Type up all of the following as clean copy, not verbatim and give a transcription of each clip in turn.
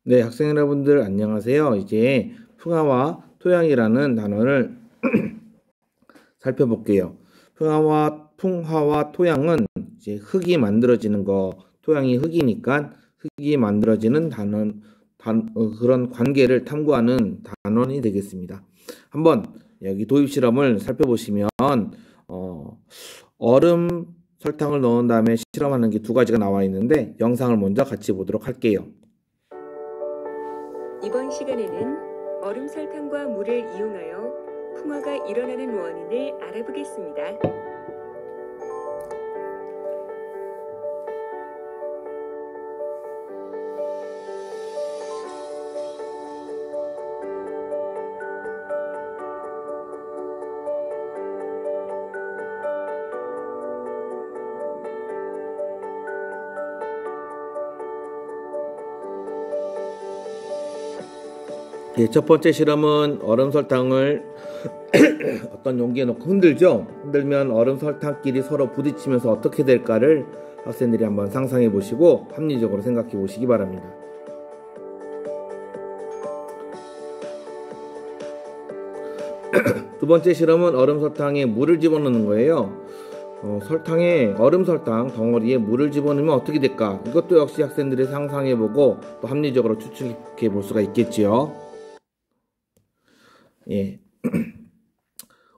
네, 학생 여러분들 안녕하세요. 이제 풍화와 토양이라는 단어를 살펴볼게요. 풍화와 토양은 이제 흙이 만들어지는 거, 토양이 흙이니까 흙이 만들어지는 그런 관계를 탐구하는 단원이 되겠습니다. 한번 여기 도입 실험을 살펴보시면 얼음 설탕을 넣은 다음에 실험하는 게 두 가지가 나와 있는데 영상을 먼저 같이 보도록 할게요. 이번 시간에는 얼음 설탕과 물을 이용하여 풍화가 일어나는 원인을 알아보겠습니다. 예, 첫 번째 실험은 얼음 설탕을 어떤 용기에 넣고 흔들죠. 흔들면 얼음 설탕끼리 서로 부딪히면서 어떻게 될까를 학생들이 한번 상상해 보시고 합리적으로 생각해 보시기 바랍니다. 두 번째 실험은 얼음 설탕에 물을 집어넣는 거예요. 얼음 설탕 덩어리에 물을 집어넣으면 어떻게 될까? 이것도 역시 학생들이 상상해 보고 또 합리적으로 추측해 볼 수가 있겠지요. 예.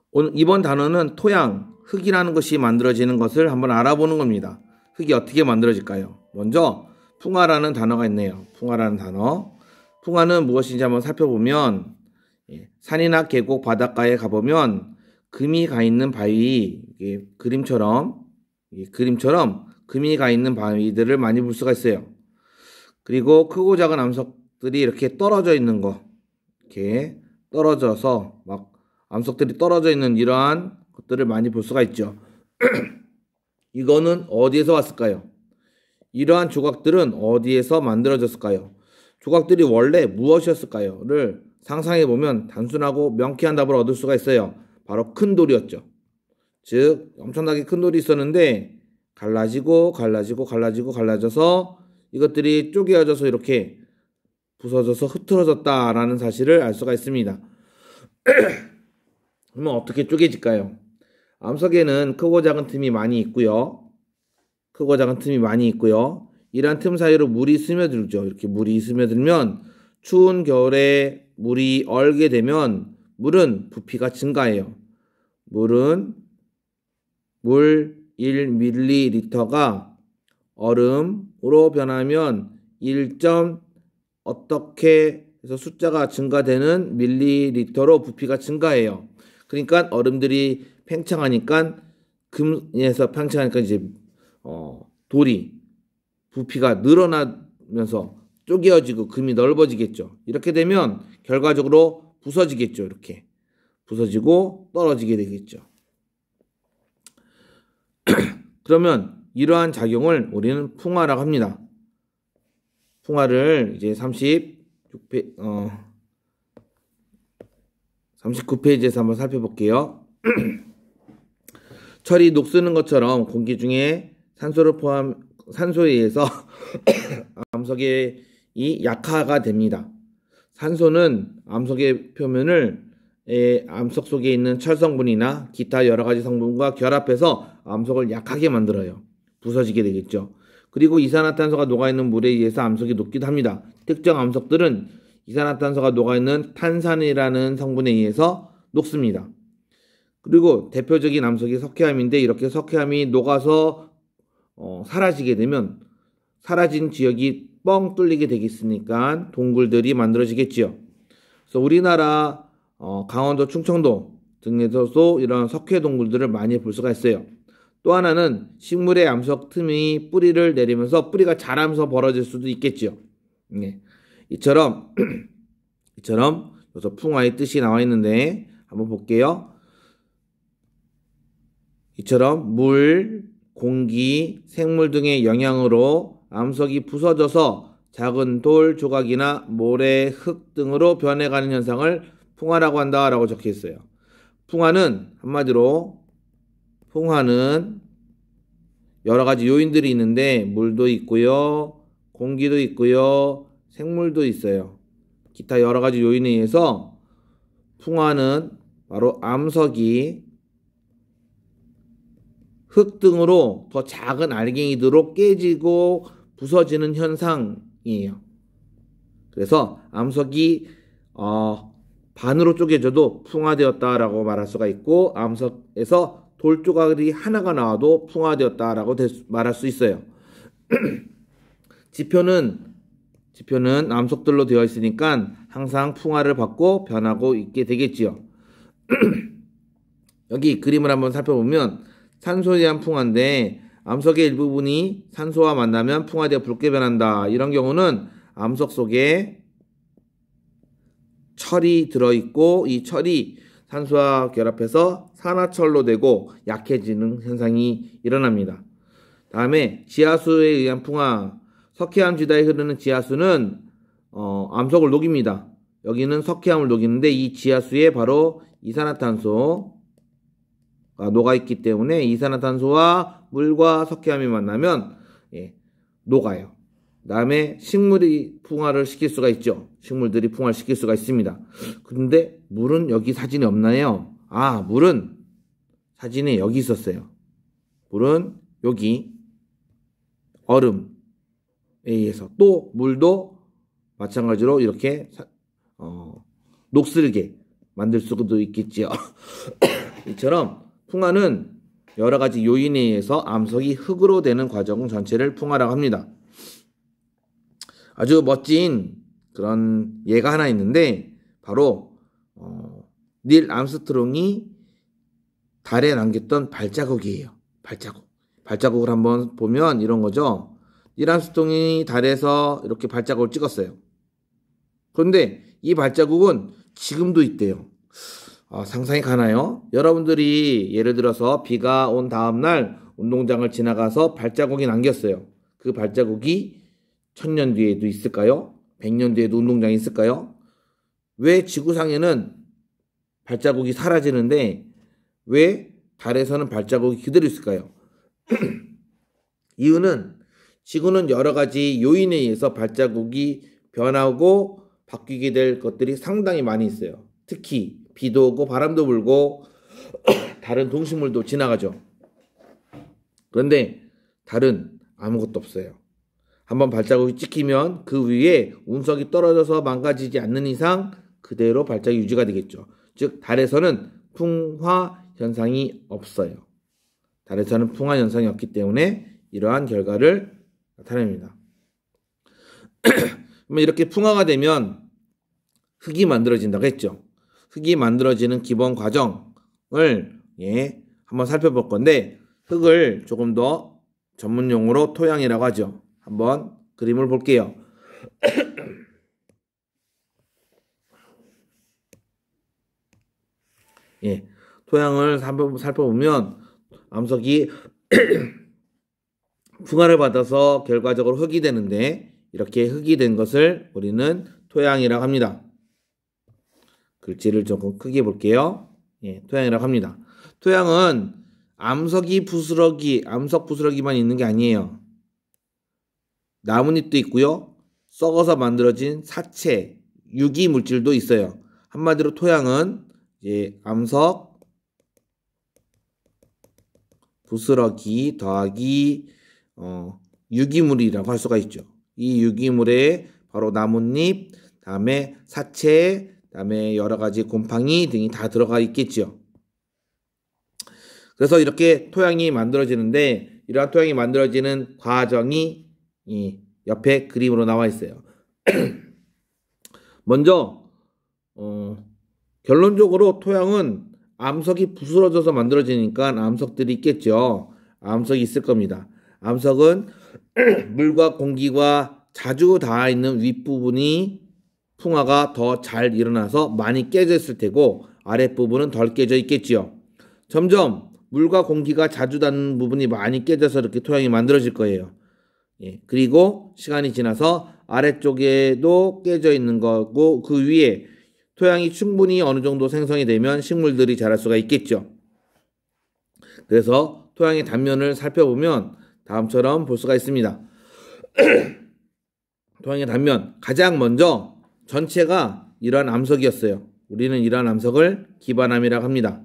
오늘 이번 단어는 토양, 흙이라는 것이 만들어지는 것을 한번 알아보는 겁니다. 흙이 어떻게 만들어질까요? 먼저 풍화라는 단어가 있네요. 풍화라는 단어. 풍화는 무엇인지 한번 살펴보면 산이나 계곡, 바닷가에 가보면 금이 가 있는 바위, 그림처럼 금이 가 있는 바위들을 많이 볼 수가 있어요. 그리고 크고 작은 암석들이 이렇게 떨어져 있는 거, 이렇게 떨어져서 막 암석들이 떨어져 있는 이러한 것들을 많이 볼 수가 있죠. 이거는 어디에서 왔을까요? 이러한 조각들은 어디에서 만들어졌을까요? 조각들이 원래 무엇이었을까요?를 상상해 보면 단순하고 명쾌한 답을 얻을 수가 있어요. 바로 큰 돌이었죠. 즉 엄청나게 큰 돌이 있었는데 갈라져서 이것들이 쪼개져서 이렇게 부서져서 흐트러졌다라는 사실을 알 수가 있습니다. 그러면 어떻게 쪼개질까요? 암석에는 크고 작은 틈이 많이 있고요. 이러한 틈 사이로 물이 스며들죠. 이렇게 물이 스며들면 추운 겨울에 물이 얼게 되면 물은 부피가 증가해요. 물 1ml가 얼음으로 변하면 1. 어떻게 해서 숫자가 증가되는 밀리리터로 부피가 증가해요. 그러니까 얼음들이 팽창하니까 이제 돌이 부피가 늘어나면서 쪼개어지고 금이 넓어지겠죠. 이렇게 되면 결과적으로 부서지겠죠. 이렇게 부서지고 떨어지게 되겠죠. 그러면 이러한 작용을 우리는 풍화라고 합니다. 풍화를 이제 39페이지에서 한번 살펴볼게요. 철이 녹쓰는 것처럼 공기 중에 산소에 의해서 암석이 약화가 됩니다. 산소는 암석의 표면을 암석 속에 있는 철 성분이나 기타 여러 가지 성분과 결합해서 암석을 약하게 만들어요. 부서지게 되겠죠. 그리고 이산화탄소가 녹아있는 물에 의해서 암석이 녹기도 합니다. 특정 암석들은 이산화탄소가 녹아있는 탄산이라는 성분에 의해서 녹습니다. 그리고 대표적인 암석이 석회암인데 이렇게 석회암이 녹아서 사라지게 되면 사라진 지역이 뻥 뚫리게 되겠으니까 동굴들이 만들어지겠지요. 그래서 우리나라 강원도, 충청도 등에서도 이런 석회 동굴들을 많이 볼 수가 있어요. 또 하나는 식물의 암석 틈이 뿌리를 내리면서 뿌리가 자라면서 벌어질 수도 있겠죠. 네. 이처럼 여기서 풍화의 뜻이 나와 있는데 한번 볼게요. 이처럼 물, 공기, 생물 등의 영향으로 암석이 부서져서 작은 돌 조각이나 모래, 흙 등으로 변해가는 현상을 풍화라고 한다라고 적혀 있어요. 한마디로 풍화는 여러 가지 요인들이 있는데 물도 있고요, 공기도 있고요, 생물도 있어요. 기타 여러 가지 요인에 의해서 풍화는 바로 암석이 흙 등으로 더 작은 알갱이들로 깨지고 부서지는 현상이에요. 그래서 암석이 반으로 쪼개져도 풍화되었다라고 말할 수가 있고, 암석에서 돌조각이 하나가 나와도 풍화되었다라고 말할 수 있어요. 지표는 암석들로 되어 있으니까 항상 풍화를 받고 변하고 있게 되겠지요. 여기 그림을 한번 살펴보면 산소에 대한 풍화인데, 암석의 일부분이 산소와 만나면 풍화되어 붉게 변한다. 이런 경우는 암석 속에 철이 들어있고, 이 철이 산소와 결합해서 산화철로 되고 약해지는 현상이 일어납니다. 다음에 지하수에 의한 풍화. 석회암 지다에 흐르는 지하수는 암석을 녹입니다. 여기는 석회암을 녹이는데, 이 지하수에 바로 이산화탄소가 녹아있기 때문에 이산화탄소와 물과 석회암이 만나면 녹아요. 그 다음에 식물이 풍화를 시킬 수가 있죠. 식물들이 풍화를 시킬 수가 있습니다. 그런데 물은 여기 사진이 없나요? 물은 사진에 여기 있었어요. 물은 여기 얼음에 의해서, 또 물도 마찬가지로 이렇게 녹슬게 만들 수도 있겠지요. 이처럼 풍화는 여러 가지 요인에 의해서 암석이 흙으로 되는 과정 전체를 풍화라고 합니다. 아주 멋진 그런 예가 하나 있는데, 바로 닐 암스트롱이 달에 남겼던 발자국이에요. 발자국을 한번 보면 이런 거죠. 닐 암스트롱이 달에서 이렇게 발자국을 찍었어요. 그런데 이 발자국은 지금도 있대요. 상상이 가나요? 여러분들이 예를 들어서 비가 온 다음날 운동장을 지나가서 발자국이 남겼어요. 그 발자국이 1000년 뒤에도 있을까요? 100년 뒤에도 운동장이 있을까요? 왜 지구상에는 발자국이 사라지는데 왜 달에서는 발자국이 그대로 있을까요? 이유는 지구는 여러 가지 요인에 의해서 발자국이 변하고 바뀌게 될 것들이 상당히 많이 있어요. 특히 비도 오고 바람도 불고 다른 동식물도 지나가죠. 그런데 달은 아무것도 없어요. 한번 발자국이 찍히면 그 위에 운석이 떨어져서 망가지지 않는 이상 그대로 발자국이 유지가 되겠죠. 즉 달에서는 풍화 현상이 없어요. 달에서는 풍화 현상이 없기 때문에 이러한 결과를 나타냅니다. 그러면 이렇게 풍화가 되면 흙이 만들어진다고 했죠. 흙이 만들어지는 기본 과정을 한번 살펴볼 건데, 흙을 조금 더 전문 용어로 토양이라고 하죠. 한번 그림을 볼게요. 토양을 살펴보면 암석이 풍화를 받아서 결과적으로 흙이 되는데, 이렇게 흙이 된 것을 우리는 토양이라고 합니다. 글씨를 조금 크게 볼게요. 토양이라고 합니다. 토양은 암석 부스러기만 있는 게 아니에요. 나뭇잎도 있고요. 썩어서 만들어진 사체, 유기 물질도 있어요. 한마디로 토양은 암석, 부스러기 더하기 유기물이라고 할 수가 있죠. 이 유기물에 바로 나뭇잎, 다음에 사체, 다음에 여러 가지 곰팡이 등이 다 들어가 있겠죠. 그래서 이렇게 토양이 만들어지는데, 이러한 토양이 만들어지는 과정이 옆에 그림으로 나와 있어요. 먼저 결론적으로 토양은 암석이 부스러져서 만들어지니까 암석들이 있겠죠. 암석이 있을 겁니다. 암석은 물과 공기가 자주 닿아 있는 윗부분이 풍화가 더 잘 일어나서 많이 깨져 있을 테고, 아랫부분은 덜 깨져 있겠지요. 점점 물과 공기가 자주 닿는 부분이 많이 깨져서 이렇게 토양이 만들어질 거예요. 그리고 시간이 지나서 아래쪽에도 깨져 있는 거고, 그 위에 토양이 충분히 어느 정도 생성이 되면 식물들이 자랄 수가 있겠죠. 그래서 토양의 단면을 살펴보면 다음처럼 볼 수가 있습니다. 토양의 단면, 가장 먼저 전체가 이러한 암석이었어요. 우리는 이러한 암석을 기반암이라고 합니다.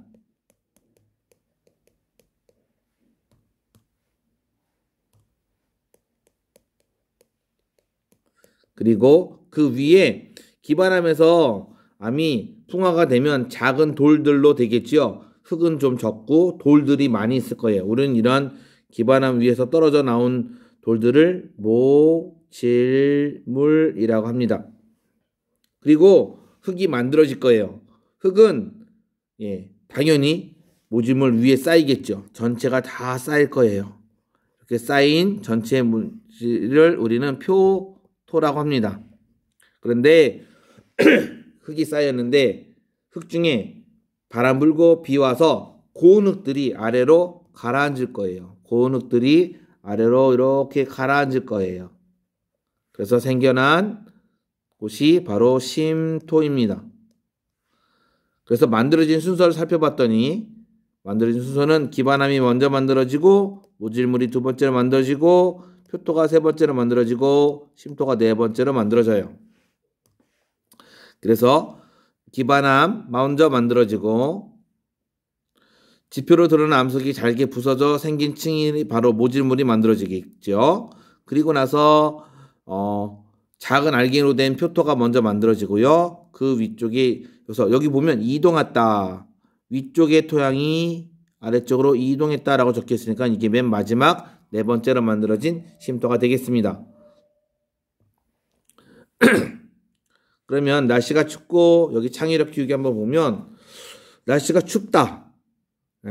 그리고 그 위에 기반암에서 암이 풍화가 되면 작은 돌들로 되겠지요. 흙은 좀 적고 돌들이 많이 있을 거예요. 우리는 이런 기반암 위에서 떨어져 나온 돌들을 모질물이라고 합니다. 그리고 흙이 만들어질 거예요. 흙은 당연히 모질물 위에 쌓이겠죠. 전체가 다 쌓일 거예요. 이렇게 쌓인 전체 물질을 우리는 표토라고 합니다. 그런데 흙이 쌓였는데 흙 중에 바람 불고 비 와서 고운 흙들이 아래로 가라앉을 거예요. 고운 흙들이 아래로 이렇게 가라앉을 거예요. 그래서 생겨난 곳이 바로 심토입니다. 그래서 만들어진 순서를 살펴봤더니 만들어진 순서는 기반암이 먼저 만들어지고 모질물이 두 번째로 만들어지고 표토가 세 번째로 만들어지고 심토가 네 번째로 만들어져요. 그래서 기반암 먼저 만들어지고 지표로 드러난 암석이 잘게 부서져 생긴 층이 바로 모질물이 만들어지겠죠. 그리고 나서 작은 알갱이로 된 표토가 먼저 만들어지고요. 그 위쪽에 그래서 여기 보면 이동했다. 위쪽의 토양이 아래쪽으로 이동했다라고 적혀 있으니까 이게 맨 마지막 네 번째로 만들어진 심토가 되겠습니다. 그러면 날씨가 춥고 여기 창의력 키우기 한번 보면 날씨가 춥다.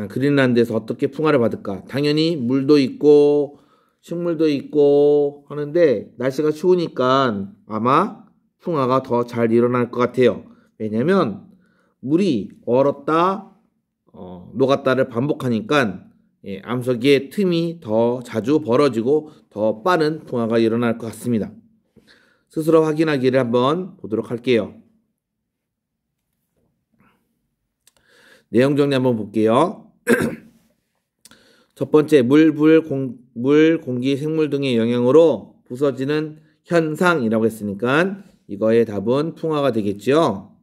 그린란드에서 어떻게 풍화를 받을까? 당연히 물도 있고 식물도 있고 하는데 날씨가 추우니까 아마 풍화가 더 잘 일어날 것 같아요. 왜냐면 물이 얼었다 녹았다를 반복하니까 암석의 틈이 더 자주 벌어지고 더 빠른 풍화가 일어날 것 같습니다. 스스로 확인하기를 한번 보도록 할게요. 내용 정리 한번 볼게요. 첫 번째, 물, 공기, 생물 등의 영향으로 부서지는 현상이라고 했으니까 이거의 답은 풍화가 되겠죠.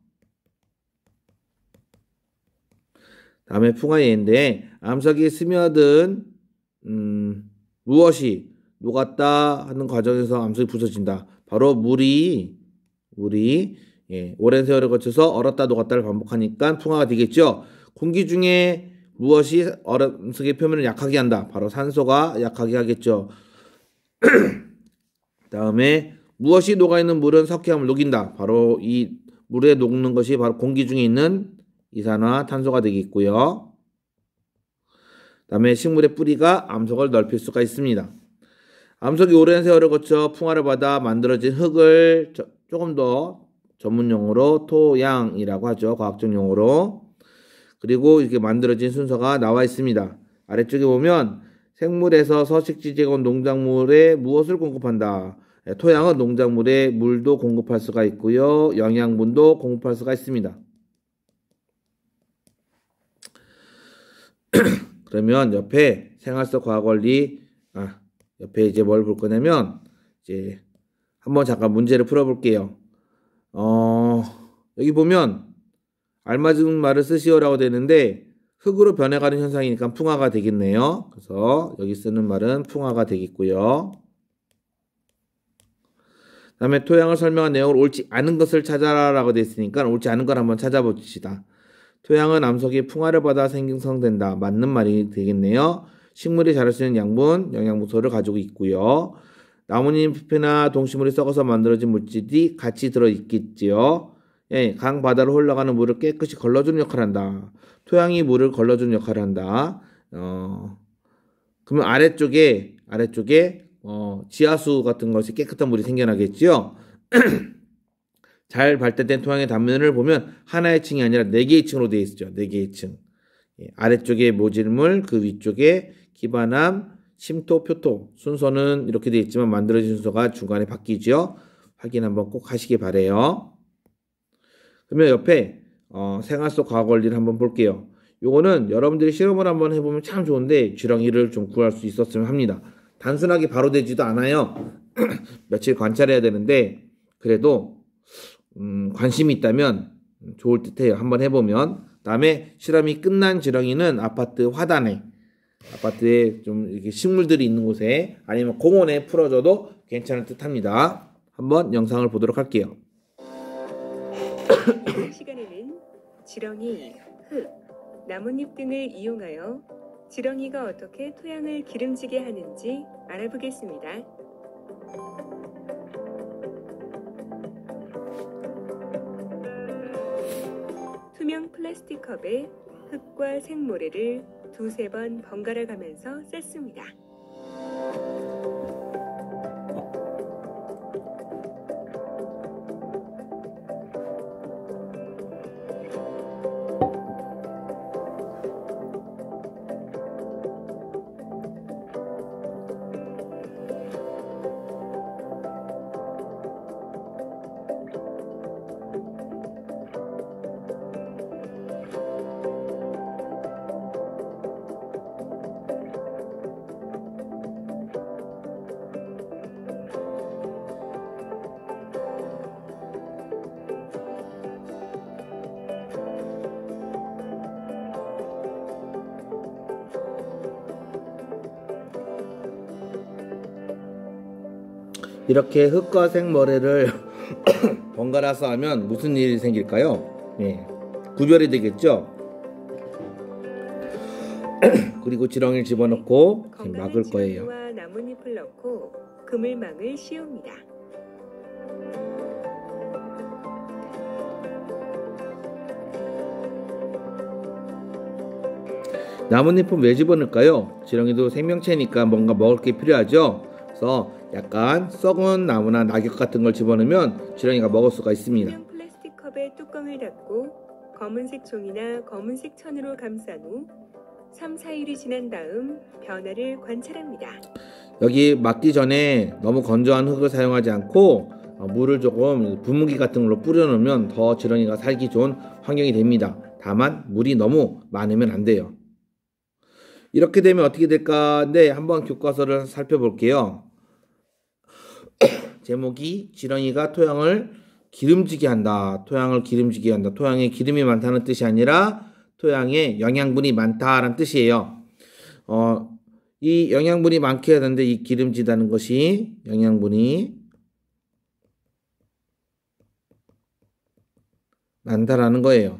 다음에 풍화 예인데 암석이 스며든 무엇이 녹았다 하는 과정에서 암석이 부서진다. 바로 물이 오랜 세월을 거쳐서 얼었다 녹았다를 반복하니까 풍화가 되겠죠. 공기 중에 무엇이 암석의 표면을 약하게 한다. 바로 산소가 약하게 하겠죠. 다음에 무엇이 녹아있는 물은 석회암을 녹인다. 바로 이 물에 녹는 것이 바로 공기 중에 있는 이산화탄소가 되겠고요. 다음에 식물의 뿌리가 암석을 넓힐 수가 있습니다. 암석이 오랜 세월을 거쳐 풍화를 받아 만들어진 흙을 조금 더 전문용어로 토양이라고 하죠. 과학적 용어로. 그리고 이렇게 만들어진 순서가 나와 있습니다. 아래쪽에 보면 생물에서 서식지 제공 농작물에 무엇을 공급한다. 토양은 농작물에 물도 공급할 수가 있고요. 영양분도 공급할 수가 있습니다. 그러면 옆에 생활 속 과학 원리 옆에 이제 뭘 볼 거냐면 이제 한번 잠깐 문제를 풀어볼게요. 여기 보면 알맞은 말을 쓰시오라고 되는데 흙으로 변해가는 현상이니까 풍화가 되겠네요. 그래서 여기 쓰는 말은 풍화가 되겠고요. 다음에 토양을 설명한 내용을 옳지 않은 것을 찾아라라고 되어 있으니까 옳지 않은 걸 한번 찾아봅시다. 토양은 암석이 풍화를 받아 생성된다. 맞는 말이 되겠네요. 식물이 자랄 수 있는 양분, 영양분소를 가지고 있고요. 나뭇잎이나 동식물이 썩어서 만들어진 물질이 같이 들어있겠지요. 강, 바다로 흘러가는 물을 깨끗이 걸러주는 역할을 한다. 토양이 물을 걸러주는 역할을 한다. 그러면 아래쪽에 지하수 같은 것이 깨끗한 물이 생겨나겠지요. 잘 발달된 토양의 단면을 보면 하나의 층이 아니라 4개의 층으로 되어 있죠. 4개의 층. 아래쪽에 모질물, 그 위쪽에 기반암, 심토, 표토. 순서는 이렇게 되어 있지만 만들어진 순서가 중간에 바뀌죠. 확인 한번 꼭 하시기 바래요. 그러면 옆에 생활 속 과학 원리를 한번 볼게요. 요거는 여러분들이 실험을 한번 해보면 참 좋은데 쥐렁이를 좀 구할 수 있었으면 합니다. 단순하게 바로 되지도 않아요. 며칠 관찰해야 되는데 그래도 관심이 있다면 좋을 듯해요. 한번 해보면. 다음에 실험이 끝난 지렁이는 아파트 화단에, 아파트에 좀 이렇게 식물들이 있는 곳에 아니면 공원에 풀어줘도 괜찮을 듯합니다. 한번 영상을 보도록 할게요. 이번 시간에는 지렁이, 흙, 나뭇잎 등을 이용하여 지렁이가 어떻게 토양을 기름지게 하는지 알아보겠습니다. 투명 플라스틱 컵에 흙과 생모래를 두세 번 번갈아 가면서 쌌습니다. 이렇게 흙과 생모래를 번갈아서 하면 무슨 일이 생길까요? 네, 구별이 되겠죠? 그리고 지렁이를 집어넣고 막을 거예요. 지렁이와 나뭇잎을 넣고 그물망을 씌웁니다. 나뭇잎은 왜 집어넣을까요? 지렁이도 생명체니까 뭔가 먹을 게 필요하죠? 그래서 약간 썩은 나무나 낙엽 같은 걸 집어넣으면 지렁이가 먹을 수가 있습니다. 투명 플라스틱 컵에 뚜껑을 닫고 검은색 종이나 검은색 천으로 감싼 후 3, 4일이 지난 다음 변화를 관찰합니다. 여기 막기 전에 너무 건조한 흙을 사용하지 않고 물을 조금 분무기 같은 걸로 뿌려놓으면 더 지렁이가 살기 좋은 환경이 됩니다. 다만 물이 너무 많으면 안 돼요. 이렇게 되면 어떻게 될까? 네, 한번 교과서를 살펴볼게요. 제목이 지렁이가 토양을 기름지게 한다. 토양을 기름지게 한다. 토양에 기름이 많다는 뜻이 아니라 토양에 영양분이 많다라는 뜻이에요. 이 영양분이 많게 해야 되는데 이 기름지다는 것이 영양분이 많다라는 거예요.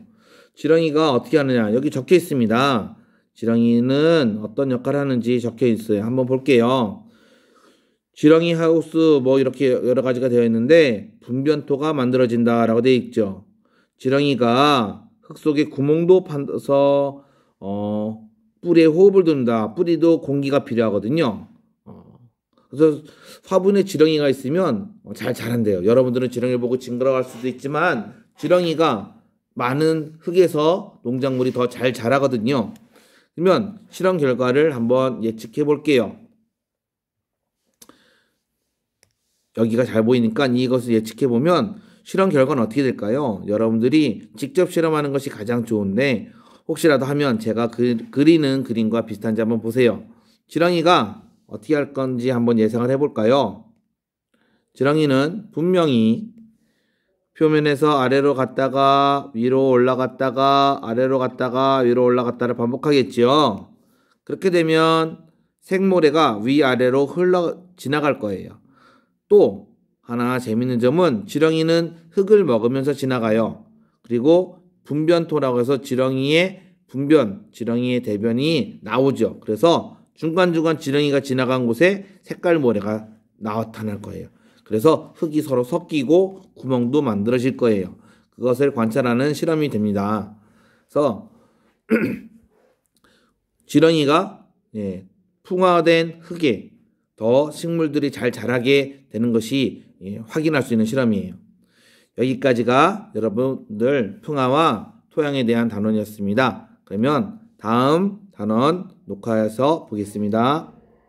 지렁이가 어떻게 하느냐? 여기 적혀 있습니다. 지렁이는 어떤 역할을 하는지 적혀 있어요. 한번 볼게요. 지렁이 하우스 뭐 이렇게 여러 가지가 되어 있는데 분변토가 만들어진다라고 되어 있죠. 지렁이가 흙 속에 구멍도 파서 뿌리에 호흡을 둔다. 뿌리도 공기가 필요하거든요. 그래서 화분에 지렁이가 있으면 잘 자란대요. 여러분들은 지렁이를 보고 징그러워할 수도 있지만 지렁이가 많은 흙에서 농작물이 더 잘 자라거든요. 그러면 실험 결과를 한번 예측해 볼게요. 여기가 잘 보이니까 이것을 예측해 보면 실험 결과는 어떻게 될까요? 여러분들이 직접 실험하는 것이 가장 좋은데 혹시라도 하면 제가 그리는 그림과 비슷한지 한번 보세요. 지렁이가 어떻게 할 건지 한번 예상을 해볼까요? 지렁이는 분명히 표면에서 아래로 갔다가 위로 올라갔다가 아래로 갔다가 위로 올라갔다를 반복하겠죠. 그렇게 되면 생모래가 위아래로 지나갈 거예요. 또 하나 재밌는 점은 지렁이는 흙을 먹으면서 지나가요. 그리고 분변토라고 해서 지렁이의 대변이 나오죠. 그래서 중간중간 지렁이가 지나간 곳에 색깔 모래가 나타날 거예요. 그래서 흙이 서로 섞이고 구멍도 만들어질 거예요. 그것을 관찰하는 실험이 됩니다. 그래서 지렁이가 풍화된 흙에 더 식물들이 잘 자라게 되는 것이 확인할 수 있는 실험이에요. 여기까지가 여러분들 풍화와 토양에 대한 단원이었습니다. 그러면 다음 단원 녹화해서 보겠습니다.